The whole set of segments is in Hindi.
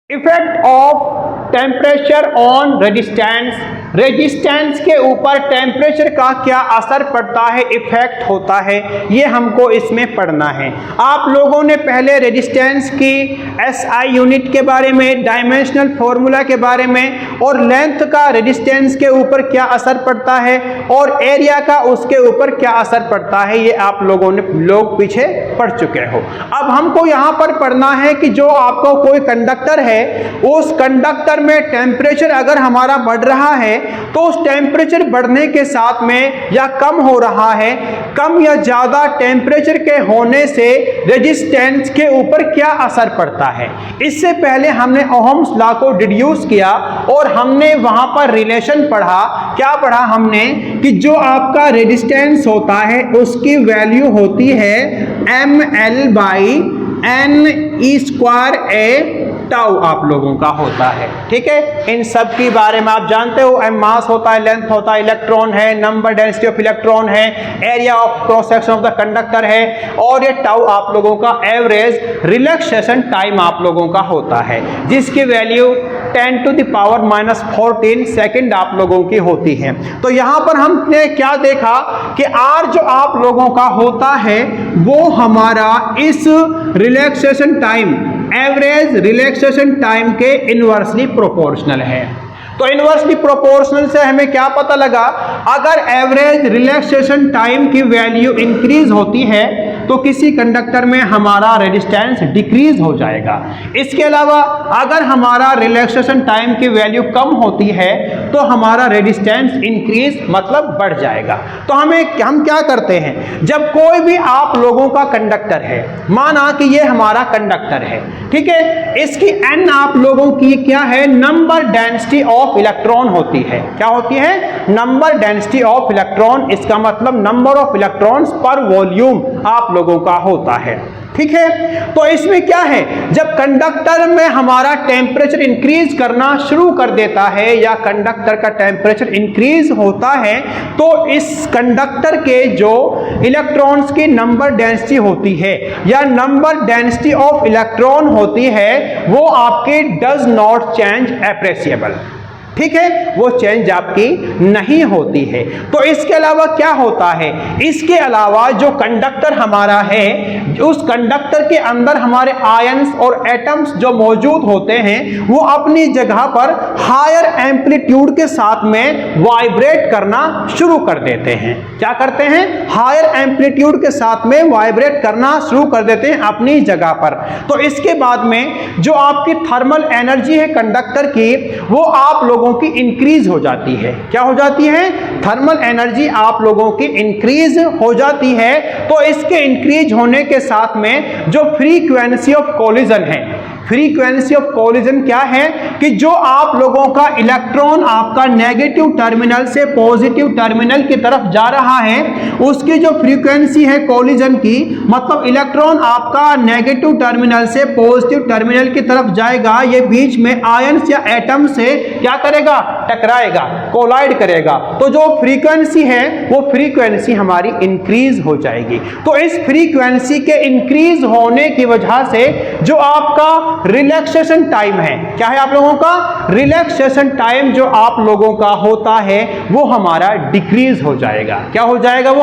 Effect of temperature on resistance, resistance के ऊपर टेम्परेचर का क्या असर पड़ता है, इफेक्ट होता है, ये हमको इसमें पढ़ना है। आप लोगों ने पहले रेजिस्टेंस की एसआई यूनिट के बारे में, डायमेंशनल फॉर्मूला के बारे में और लेंथ का रेजिस्टेंस के ऊपर क्या असर पड़ता है और एरिया का उसके ऊपर क्या असर पड़ता है, ये आप लोगों ने पीछे पढ़ चुके हो। अब हमको यहाँ पर पढ़ना है कि जो आपको कोई कंडक्टर है, उस कंडक्टर में टेम्परेचर अगर हमारा बढ़ रहा है तो उस टेम्परेचर बढ़ने के साथ में या कम हो रहा है, कम या ज्यादा टेम्परेचर के होने से रेजिस्टेंस के ऊपर क्या असर पड़ता है। इससे पहले हमने ओहम्स लॉ को डिड्यूस किया और हमने वहां पर रिलेशन पढ़ा। क्या पढ़ा हमने कि जो आपका रेजिस्टेंस होता है उसकी वैल्यू होती है ml/n² टाउ आप लोगों का होता है। ठीक है, इन सब के बारे में आप जानते हो। एम मास होता है, लेंथ होता है, इलेक्ट्रॉन है, नंबर डेंसिटी ऑफ इलेक्ट्रॉन है, area of cross section of the conductor है और ये टाउ आप लोगों का एवरेज रिलैक्सेशन टाइम आप लोगों का होता है, जिसकी वैल्यू 10⁻⁻14 सेकंड आप लोगों की होती है। तो यहां पर हमने क्या देखा कि आर जो आप लोगों का होता है वो हमारा इस relaxation time, average relaxation time के इनवर्सली प्रोपोर्शनल है। तो इनवर्सली प्रोपोर्शनल से हमें क्या पता लगा, अगर एवरेज रिलैक्सेशन टाइम की वैल्यू इंक्रीज होती है तो किसी कंडक्टर में हमारा रेजिस्टेंस डिक्रीज हो जाएगा। इसके अलावा अगर हमारा रिलैक्सेशन टाइम की वैल्यू कम होती है तो हमारा रेजिस्टेंस इंक्रीज मतलब बढ़ जाएगा। तो हम क्या करते हैं, जब कोई भी आप लोगों का कंडक्टर है, माना कि ये हमारा कंडक्टर है, ठीक है, इसकी n आप लोगों की क्या है, नंबर डेंसिटी ऑफ इलेक्ट्रॉन होती है। क्या होती है, नंबर डेंसिटी ऑफ इलेक्ट्रॉन। इसका मतलब नंबर ऑफ इलेक्ट्रॉन्स पर वॉल्यूम आप लोगों का होता है। ठीक है, तो इसमें क्या है, जब कंडक्टर में हमारा टेम्परेचर इंक्रीज करना शुरू कर देता है या कंडक्टर का टेम्परेचर इंक्रीज होता है तो इस कंडक्टर के जो इलेक्ट्रॉन्स की नंबर डेंसिटी होती है या नंबर डेंसिटी ऑफ इलेक्ट्रॉन होती है वो आपके डज नॉट चेंज एप्रेसिएबल। ठीक है, वो चेंज आपकी नहीं होती है। तो इसके अलावा क्या होता है, इसके अलावा जो कंडक्टर हमारा है, उस कंडक्टर के अंदर हमारे आयंस और एटम्स जो मौजूद होते हैं वो अपनी जगह पर हायर एम्पलीट्यूड के साथ में वाइब्रेट करना शुरू कर देते हैं। क्या करते हैं, हायर एम्पलीट्यूड के साथ में वाइब्रेट करना शुरू कर देते हैं अपनी जगह पर। तो इसके बाद में जो आपकी थर्मल एनर्जी है कंडक्टर की, वो आप लोगों की इंक्रीज हो जाती है। क्या हो जाती है, थर्मल एनर्जी आप लोगों की इंक्रीज हो जाती है। तो इसके इंक्रीज होने के साथ में जो फ्रीक्वेंसी ऑफ कोलिजन है, फ्रीक्वेंसी ऑफ कोलिजन क्या है कि जो आप लोगों का इलेक्ट्रॉन आपका नेगेटिव टर्मिनल से पॉजिटिव टर्मिनल की तरफ जा रहा है, उसकी जो फ्रीक्वेंसी है कोलिजन की, मतलब इलेक्ट्रॉन आपका नेगेटिव टर्मिनल से पॉजिटिव टर्मिनल की तरफ जाएगा, ये बीच में आयंस या एटम से क्या करेगा, टकराएगा, कोलाइड करेगा। तो जो फ्रीक्वेंसी है वो फ्रीक्वेंसी हमारी इंक्रीज हो जाएगी। तो इस फ्रीक्वेंसी के इंक्रीज होने की वजह से जो आपका रिलैक्सेशन टाइम है, क्या है आप लोगों का, रिलैक्सेशन टाइम जो आप लोगों का होता है वो हमारा डिक्रीज हो जाएगा। क्या हो जाएगा, वो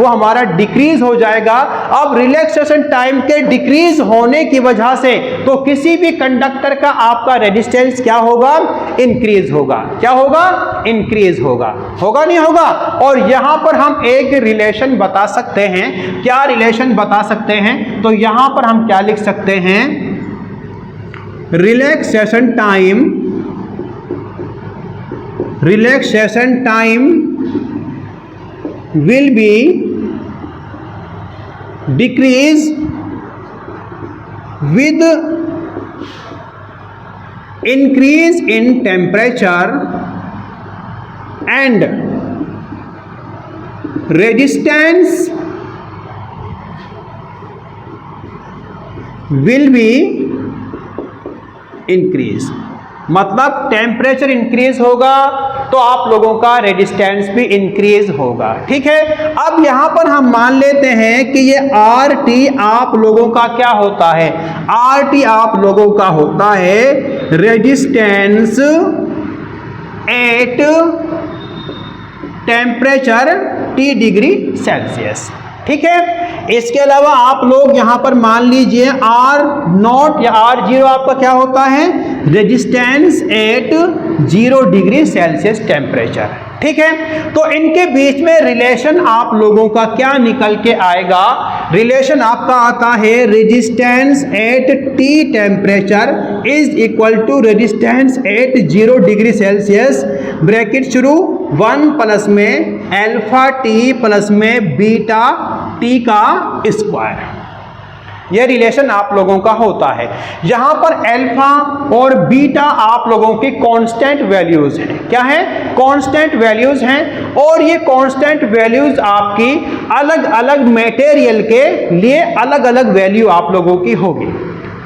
हमारा डिक्रीज हो जाएगा। अब रिलैक्सेशन टाइम के डिक्रीज होने की वजह से तो किसी भी कंडक्टर का आपका रेजिस्टेंस क्या होगा, इंक्रीज होगा। क्या होगा, इंक्रीज होगा। होगा नहीं होगा। और यहां पर हम एक रिलेशन बता सकते हैं। क्या रिलेशन बता सकते हैं, तो यहां पर हम क्या लिख सकते हैं, relaxation time will be decrease with increase in temperature and resistance will be increase. मतलब टेम्परेचर इंक्रीज होगा तो आप लोगों का रेजिस्टेंस भी इंक्रीज होगा। ठीक है, अब यहां पर हम मान लेते हैं कि ये आर टी आप लोगों का क्या होता है, आर टी आप लोगों का होता है resistance at temperature T degree Celsius. ठीक है, इसके अलावा आप लोग यहां पर मान लीजिए R0 या R0 आपका क्या होता है, resistance at 0 degree Celsius temperature. ठीक है, तो इनके बीच में रिलेशन आप लोगों का क्या निकल के आएगा, रिलेशन आपका आता है resistance at T temperature is equal to resistance at 0 degree Celsius, bracket शुरू 1 प्लस में अल्फा टी प्लस में बीटा टी का स्क्वायर। यह रिलेशन आप लोगों का होता है। यहां पर अल्फा और बीटा आप लोगों की कांस्टेंट वैल्यूज हैं। क्या है, कांस्टेंट वैल्यूज हैं, और ये कांस्टेंट वैल्यूज आपकी अलग अलग मटेरियल के लिए अलग अलग वैल्यू आप लोगों की होगी।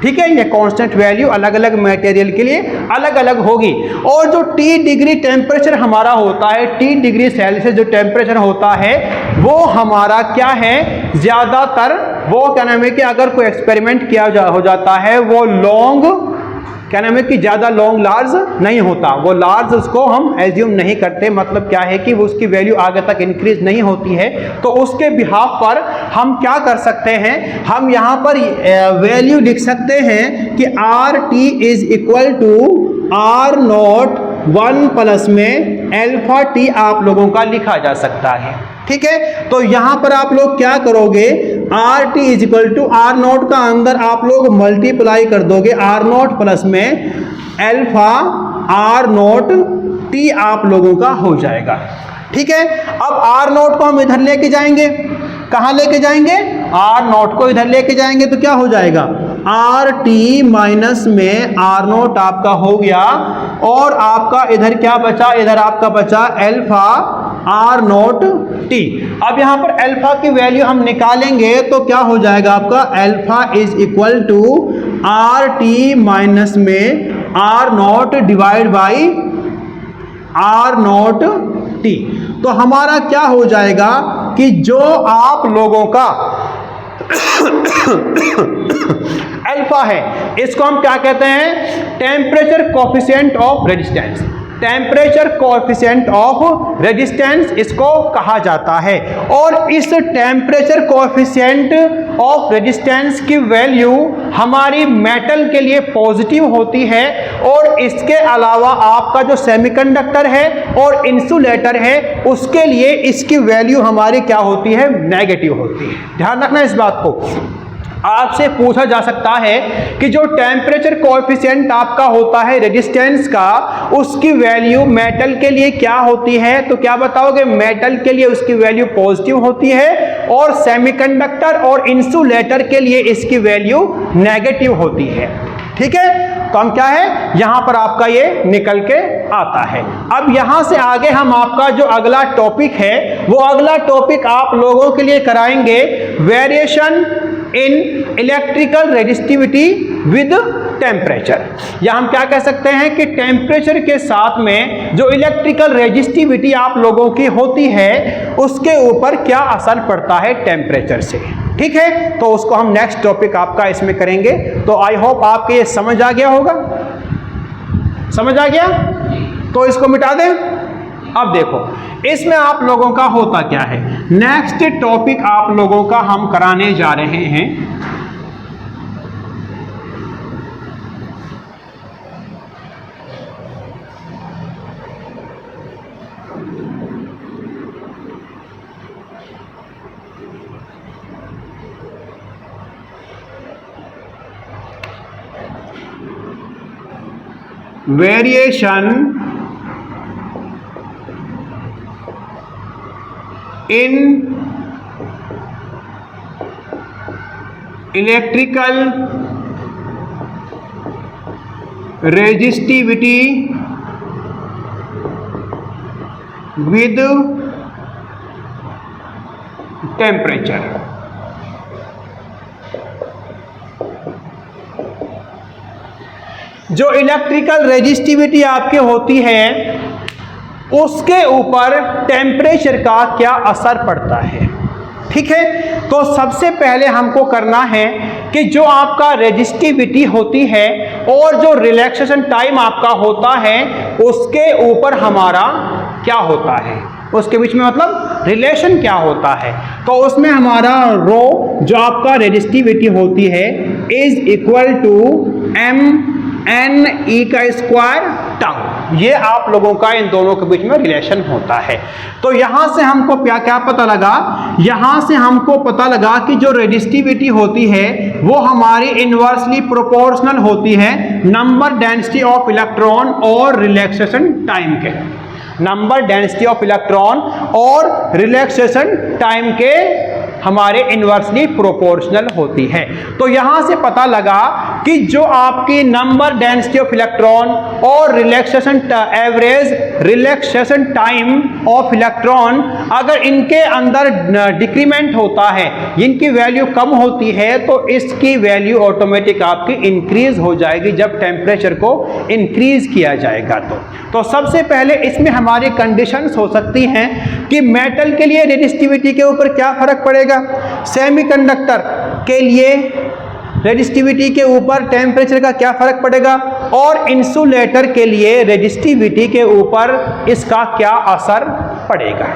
ठीक है, ये कांस्टेंट वैल्यू अलग अलग मटेरियल के लिए अलग अलग होगी। और जो T डिग्री टेम्परेचर हमारा होता है, T डिग्री सेल्सियस जो टेम्परेचर होता है वो हमारा क्या है, ज्यादातर वो क्या नाम है कि अगर कोई एक्सपेरिमेंट किया हो जाता है वो लॉन्ग क्या नाम है कि ज़्यादा लॉन्ग लार्ज नहीं होता, वो लार्ज उसको हम एज्यूम नहीं करते, मतलब क्या है कि वो उसकी वैल्यू आगे तक इंक्रीज नहीं होती है। तो उसके बिहाफ पर हम क्या कर सकते हैं, हम यहाँ पर वैल्यू लिख सकते हैं कि R T is equal to R naught 1 plus में अल्फा टी आप लोगों का लिखा जा सकता है। ठीक है, तो यहां पर आप लोग क्या करोगे, R T is equal to R naught का अंदर आप लोग मल्टीप्लाई कर दोगे आर नॉट प्लस में अल्फा आर नॉट टी आप लोगों का हो जाएगा। ठीक है, अब आर नॉट को हम इधर लेके जाएंगे, कहां लेके जाएंगे, आर नॉट को इधर लेके जाएंगे तो क्या हो जाएगा, आर टी माइनस में आर नॉट आपका हो गया, और आपका इधर क्या बचा, इधर आपका बचा अल्फा आर नॉट टी। अब यहां पर अल्फा की वैल्यू हम निकालेंगे तो क्या हो जाएगा आपका, alpha is equal to R T minus में R not divide by R not T. तो हमारा क्या हो जाएगा कि जो आप लोगों का अल्फा है इसको हम क्या कहते हैं, temperature coefficient of resistance, temperature coefficient of resistance इसको कहा जाता है। और इस टेम्परेचर कोएफिशिएंट ऑफ रेजिस्टेंस की वैल्यू हमारी मेटल के लिए पॉजिटिव होती है, और इसके अलावा आपका जो सेमीकंडक्टर है और इंसुलेटर है उसके लिए इसकी वैल्यू हमारी क्या होती है, नेगेटिव होती है। ध्यान रखना इस बात को। आपसे पूछा जा सकता है कि जो टेम्परेचर कोएफिशिएंट आपका होता है रेजिस्टेंस का, उसकी वैल्यू मेटल के लिए क्या होती है, तो क्या बताओगे, मेटल के लिए उसकी वैल्यू पॉजिटिव होती है, और सेमीकंडक्टर और इंसुलेटर के लिए इसकी वैल्यू नेगेटिव होती है। ठीक है, तो हम क्या है यहां पर आपका ये निकल के आता है। अब यहां से आगे हम आपका जो अगला टॉपिक है वो अगला टॉपिक आप लोगों के लिए कराएंगे variation in electrical resistivity with temperature. या हम क्या कह सकते हैं कि टेम्परेचर के साथ में जो इलेक्ट्रिकल रेजिस्टिविटी आप लोगों की होती है उसके ऊपर क्या असर पड़ता है टेम्परेचर से। ठीक है, तो उसको हम नेक्स्ट टॉपिक आपका इसमें करेंगे। तो आई होप आपके ये समझ आ गया होगा, समझ आ गया, तो इसको मिटा दें। अब देखो इसमें आप लोगों का होता क्या है, नेक्स्ट टॉपिक आप लोगों का हम कराने जा रहे हैं variation in electrical resistivity with temperature. जो इलेक्ट्रिकल रेजिस्टिविटी आपके होती है उसके ऊपर टेम्परेचर का क्या असर पड़ता है। ठीक है, तो सबसे पहले हमको करना है कि जो आपका रेजिस्टिविटी होती है और जो रिलैक्सेशन टाइम आपका होता है उसके ऊपर हमारा क्या होता है, उसके बीच में मतलब रिलेशन क्या होता है। तो उसमें हमारा रो जो आपका रेजिस्टिविटी होती है इज इक्वल टू mn(e) का स्क्वायर टाउ। ये आप लोगों का इन दोनों के बीच में रिलेशन होता है। तो यहां से हमको क्या क्या पता लगा, यहां से हमको पता लगा कि जो रेजिस्टिविटी होती है वो हमारी इनवर्सली प्रोपोर्शनल होती है नंबर डेंसिटी ऑफ इलेक्ट्रॉन और रिलैक्सेशन टाइम के, नंबर डेंसिटी ऑफ इलेक्ट्रॉन और रिलैक्सेशन टाइम के हमारे इनवर्सली प्रोपोर्शनल होती है। तो यहां से पता लगा कि जो आपकी नंबर डेंसिटी ऑफ इलेक्ट्रॉन और relaxation average relaxation time of electron अगर इनके अंदर डिक्रीमेंट होता है, इनकी वैल्यू कम होती है, तो इसकी वैल्यू ऑटोमेटिक आपकी इंक्रीज हो जाएगी जब टेम्परेचर को इंक्रीज किया जाएगा। तो सबसे पहले इसमें हमारी कंडीशंस हो सकती हैं कि मेटल के लिए रेजिस्टिविटी के ऊपर क्या फर्क पड़ेगा, सेमीकंडक्टर के लिए रेजिस्टिविटी के ऊपर टेम्परेचर का क्या फर्क पड़ेगा, और इंसुलेटर के लिए रेजिस्टिविटी के ऊपर इसका क्या असर पड़ेगा।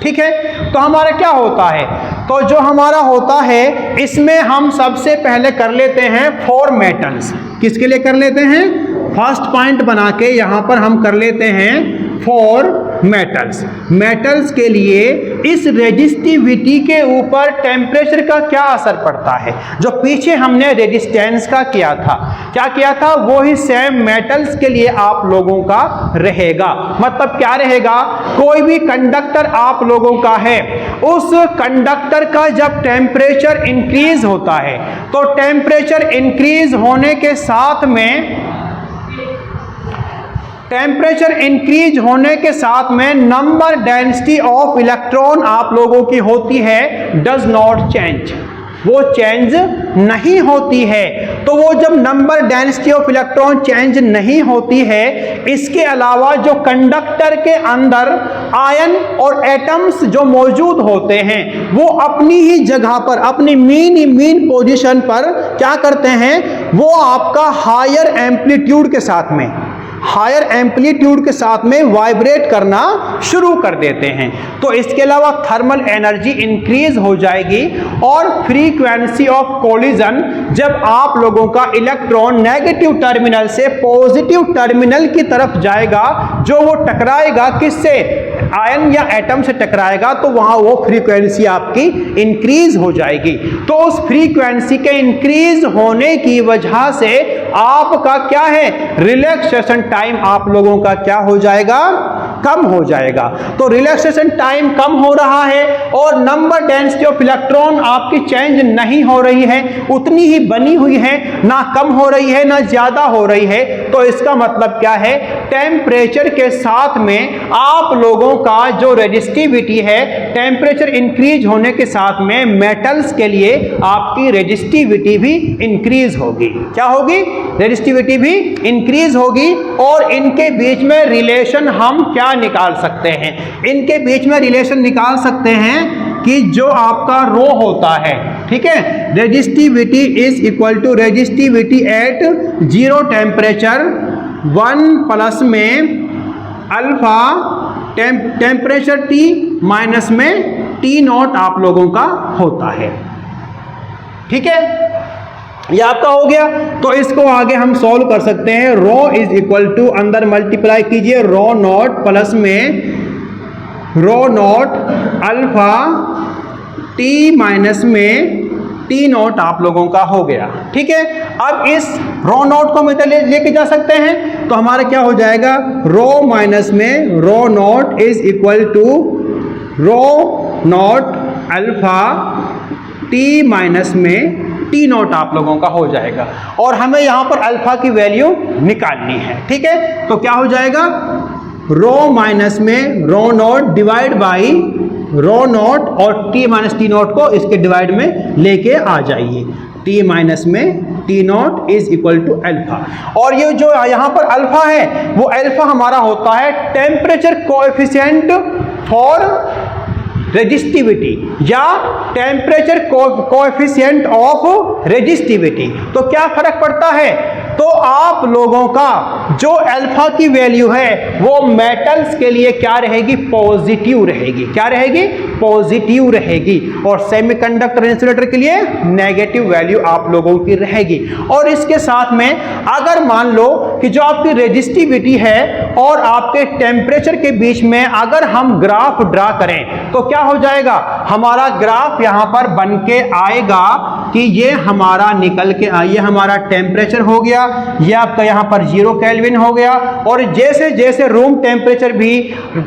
ठीक है, तो हमारा क्या होता है, तो जो हमारा होता है इसमें हम सबसे पहले कर लेते हैं फॉर मेटल्स। किसके लिए कर लेते हैं, फर्स्ट पॉइंट बना के यहां पर हम कर लेते हैं फॉर मेटल्स। मेटल्स के लिए इस रेजिस्टिविटी के ऊपर टेम्परेचर का क्या असर पड़ता है। जो पीछे हमने रेजिस्टेंस का किया था, क्या किया था, वो ही सेम मेटल्स के लिए आप लोगों का रहेगा। मतलब क्या रहेगा, कोई भी कंडक्टर आप लोगों का है, उस कंडक्टर का जब टेम्परेचर इंक्रीज होता है तो टेम्परेचर इंक्रीज होने के साथ में नंबर डेंसिटी ऑफ इलेक्ट्रॉन आप लोगों की होती है डज नॉट चेंज, वो चेंज नहीं होती है। तो वो जब number density of electron change नहीं होती है, इसके अलावा जो कंडक्टर के अंदर आयन और एटम्स जो मौजूद होते हैं वो अपनी ही जगह पर, अपनी मीन पोजीशन पर क्या करते हैं, वो आपका हायर एम्पलीट्यूड के साथ में वाइब्रेट करना शुरू कर देते हैं। तो इसके अलावा थर्मल एनर्जी इंक्रीज हो जाएगी और फ्रीक्वेंसी ऑफ कोलिजन, जब आप लोगों का इलेक्ट्रॉन नेगेटिव टर्मिनल से पॉजिटिव टर्मिनल की तरफ जाएगा, जो वो टकराएगा किससे, आयन या एटम से टकराएगा, तो वहां वो फ्रीक्वेंसी आपकी इंक्रीज हो जाएगी। तो उस फ्रीक्वेंसी के इंक्रीज होने की वजह से आपका क्या है, रिलैक्सेशन टाइम आप लोगों का क्या हो जाएगा, कम हो जाएगा। तो रिलैक्सेशन टाइम कम हो रहा है और नंबर डेंसिटी ऑफ इलेक्ट्रॉन आपकी चेंज नहीं हो रही है, उतनी ही बनी हुई है, ना कम हो रही है ना ज्यादा हो रही है। तो इसका मतलब क्या है, टेम्परेचर के साथ में आप लोगों का जो रेजिस्टिविटी है, टेम्परेचर इंक्रीज होने के साथ में मेटल्स के लिए आपकी रेजिस्टिविटी भी इंक्रीज होगी। क्या होगी, रेजिस्टिविटी भी इंक्रीज होगी। और इनके बीच में रिलेशन हम क्या निकाल सकते हैं, इनके बीच में रिलेशन निकाल सकते हैं कि जो आपका रो होता है, ठीक है, resistivity is equal to resistivity at zero temperature 1 plus में अल्फा टेम्परेचर T माइनस में T0 आप लोगों का होता है। ठीक है, ये आपका हो गया। तो इसको आगे हम सॉल्व कर सकते हैं। रो इज इक्वल टू, अंदर मल्टीप्लाई कीजिए, रो नॉट प्लस में rho not alpha T minus में T0 आप लोगों का हो गया। ठीक है, अब इस रो नॉट को हम इधर लेके जा सकते हैं, तो हमारा क्या हो जाएगा, रो माइनस में rho not is equal to rho not alpha T minus में T0 आप लोगों का हो जाएगा। और हमें यहां पर अल्फा की वैल्यू निकालनी है। ठीक है, तो क्या हो जाएगा, रो माइनस में rho not divide by rho not और T माइनस T0 को इसके डिवाइड में लेके आ जाइए। T माइनस में T not is equal to alpha. और ये जो यहाँ पर अल्फा है वो अल्फा हमारा होता है टेम्परेचर कोएफिशिएंट फॉर रेजिस्टिविटी या टेम्परेचर कोएफिशिएंट ऑफ रेजिस्टिविटी। तो क्या फर्क पड़ता है? तो आप लोगों का जो अल्फा की वैल्यू है वो मेटल्स के लिए क्या रहेगी? पॉजिटिव रहेगी। क्या रहेगी? पॉजिटिव रहेगी। और सेमीकंडक्टर इंसुलेटर के लिए नेगेटिव वैल्यू आप लोगों की रहेगी। और इसके साथ में अगर मान लो कि जो आपकी रेजिस्टिविटी है और आपके टेम्परेचर के बीच में अगर हम ग्राफ ड्रा करें तो क्या हो जाएगा? हमारा ग्राफ यहां पर बन के आएगा कि ये हमारा निकल के ये हमारा टेम्परेचर हो गया, ये आपका यहां पर 0 केल्विन हो गया। और जैसे जैसे रूम टेम्परेचर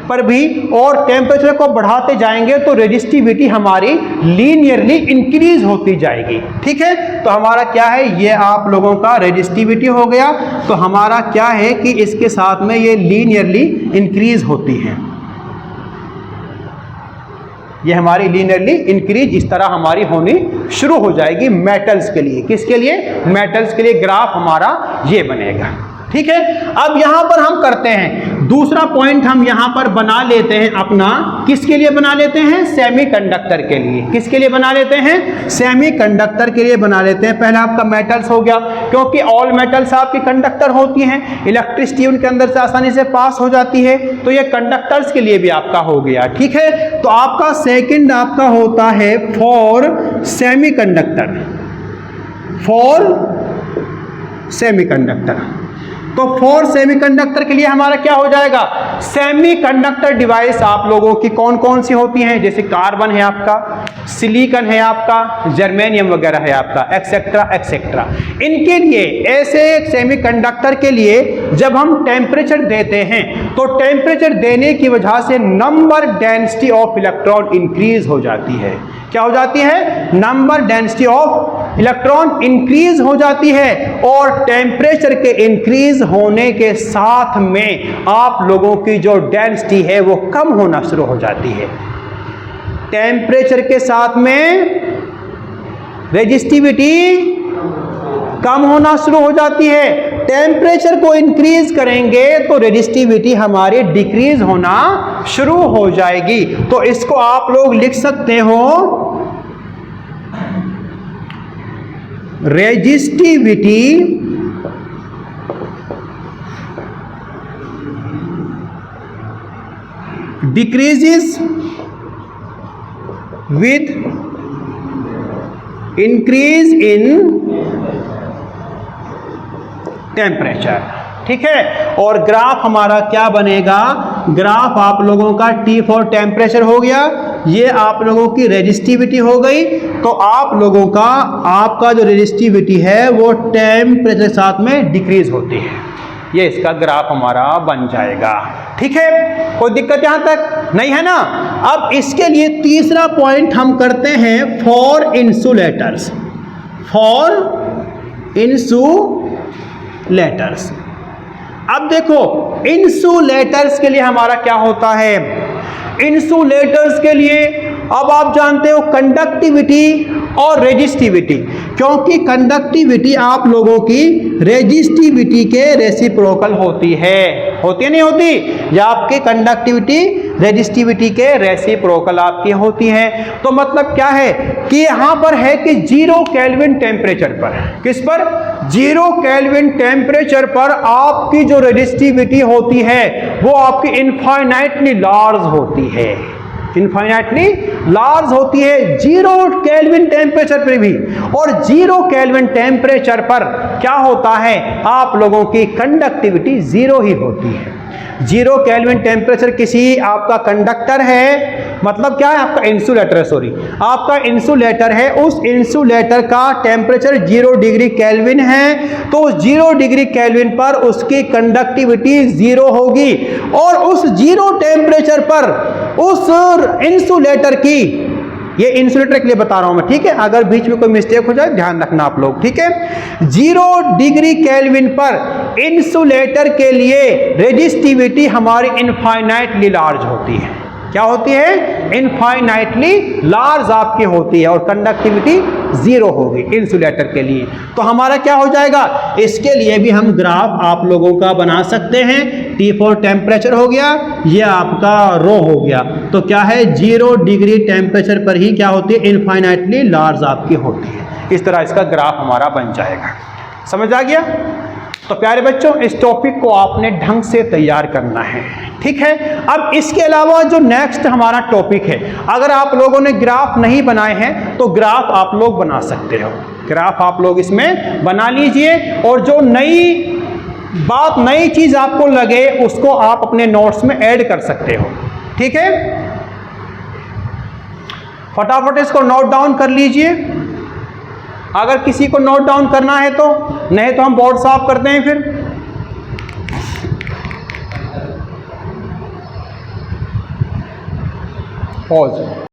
पर भी और टेम्परेचर को बढ़ाते जाएंगे तो रेजिस्टिविटी हमारी लीनियरली इंक्रीज होती जाएगी। ठीक है, तो हमारा क्या है? ये आप लोगों का रेजिस्टिविटी हो गया। तो हमारा क्या है कि इसके साथ में ये लीनियरली इंक्रीज होती है। ये हमारी लीनियरली इंक्रीज इस तरह हमारी होनी शुरू हो जाएगी मेटल्स के लिए। किसके लिए? मेटल्स के लिए ग्राफ हमारा ये बनेगा। ठीक है, अब यहां पर हम करते हैं दूसरा पॉइंट, हम यहां पर बना लेते हैं अपना। किसके लिए बना लेते हैं? सेमीकंडक्टर के लिए। किसके लिए बना लेते हैं? सेमीकंडक्टर के लिए बना लेते हैं। पहले आपका मेटल्स हो गया, क्योंकि ऑल मेटल्स आपकी कंडक्टर होती हैं, इलेक्ट्रिसिटी उनके अंदर से आसानी से पास हो जाती है, तो ये कंडक्टर्स के लिए भी आपका हो गया। ठीक है, तो आपका सेकंड आपका होता है फॉर सेमीकंडक्टर। फॉर सेमीकंडक्टर, तो फॉर सेमीकंडक्टर के लिए हमारा क्या हो जाएगा? सेमीकंडक्टर डिवाइस आप लोगों की कौन कौन सी होती हैं? जैसे कार्बन है आपका, सिलिकॉन है आपका, जर्मेनियम वगैरह है आपका, एक्सेट्रा एक्सेट्रा। इनके लिए ऐसे सेमीकंडक्टर के लिए जब हम टेम्परेचर देते हैं तो टेम्परेचर देने की वजह से number density of electron increase हो जाती है। क्या हो जाती है? Number density of electron increase हो जाती है। और टेम्परेचर के इंक्रीज होने के साथ में आप लोगों की जो डेंसिटी है वो कम होना शुरू हो जाती है। टेम्परेचर के साथ में रेजिस्टिविटी कम होना शुरू हो जाती है। टेम्परेचर को इंक्रीज करेंगे तो रेजिस्टिविटी हमारी डिक्रीज होना शुरू हो जाएगी। तो इसको आप लोग लिख सकते हो resistivity decreases with increase in temperature. ठीक है, और ग्राफ हमारा क्या बनेगा? ग्राफ आप लोगों का T फॉर टेम्परेचर हो गया, ये आप लोगों की रेजिस्टिविटी हो गई। तो आप लोगों का आपका जो रेजिस्टिविटी है वो टेम्परेचर के साथ में डिक्रीज होती है। ये इसका ग्राफ हमारा बन जाएगा। ठीक है, कोई दिक्कत यहां तक नहीं है ना? अब इसके लिए तीसरा पॉइंट हम करते हैं फॉर इंसुलेटर्स। फॉर इंसुलेटर्स, अब देखो इंसुलेटर्स के लिए हमारा क्या होता है? इंसुलेटर्स के लिए अब आप जानते हो कंडक्टिविटी और रेजिस्टिविटी, क्योंकि कंडक्टिविटी आप लोगों की रेजिस्टिविटी के रेसिप्रोकल होती है। होती है नहीं होती? या आपकी कंडक्टिविटी रेजिस्टिविटी के रेसिप्रोकल आपकी होती है। तो मतलब क्या है कि यहां पर है कि 0 केल्विन टेम्परेचर पर, किस पर? 0 केल्विन टेम्परेचर पर आपकी जो रेजिस्टिविटी होती है वो आपकी इनफाइनाइटली लार्ज होती है। इनफाइनाइटली लार्ज होती है 0 केल्विन टेम्परेचर पर भी। और 0 केल्विन टेम्परेचर पर क्या होता है? आप लोगों की कंडक्टिविटी 0 ही होती है। 0 केल्विन टेम्परेचर किसी आपका कंडक्टर है, मतलब क्या है? आपका इंसुलेटर है, सॉरी, आपका इंसुलेटर है, उस इंसुलेटर का टेम्परेचर 0 डिग्री केल्विन है। तो 0 डिग्री केल्विन पर उसकी कंडक्टिविटी 0 होगी। और उस 0 टेम्परेचर पर उस इंसुलेटर की, ये इंसुलेटर के लिए बता रहा हूं मैं, ठीक है? अगर बीच में कोई मिस्टेक हो जाए ध्यान रखना आप लोग, ठीक है? 0 डिग्री केल्विन पर इंसुलेटर के लिए रेजिस्टिविटी हमारी इनफाइनाइटली लार्ज होती है। क्या होती है? इनफाइनाइटली लार्ज आपकी होती है। और कंडक्टिविटी 0 होगी इंसुलेटर के लिए। तो हमारा क्या हो जाएगा, इसके लिए भी हम ग्राफ आप लोगों का बना सकते हैं। T फॉर टेम्परेचर हो गया, ये आपका रो हो गया। तो क्या है, 0 डिग्री टेम्परेचर पर ही क्या होती है, इनफाइनाइटली लार्ज आपकी होती है। इस तरह इसका ग्राफ हमारा बन जाएगा। समझ आ गया? तो प्यारे बच्चों, इस टॉपिक को आपने ढंग से तैयार करना है, ठीक है। अब इसके अलावा जो नेक्स्ट हमारा टॉपिक है, अगर आप लोगों ने ग्राफ नहीं बनाए हैं तो ग्राफ आप लोग बना सकते हो। ग्राफ आप लोग इसमें बना लीजिए, और जो नई चीज आपको लगे उसको आप अपने नोट्स में ऐड कर सकते हो, ठीक है। फटाफट इसको नोट डाउन कर लीजिए, अगर किसी को नोट डाउन करना है तो, नहीं तो हम बोर्ड साफ करते हैं फिर। पॉज।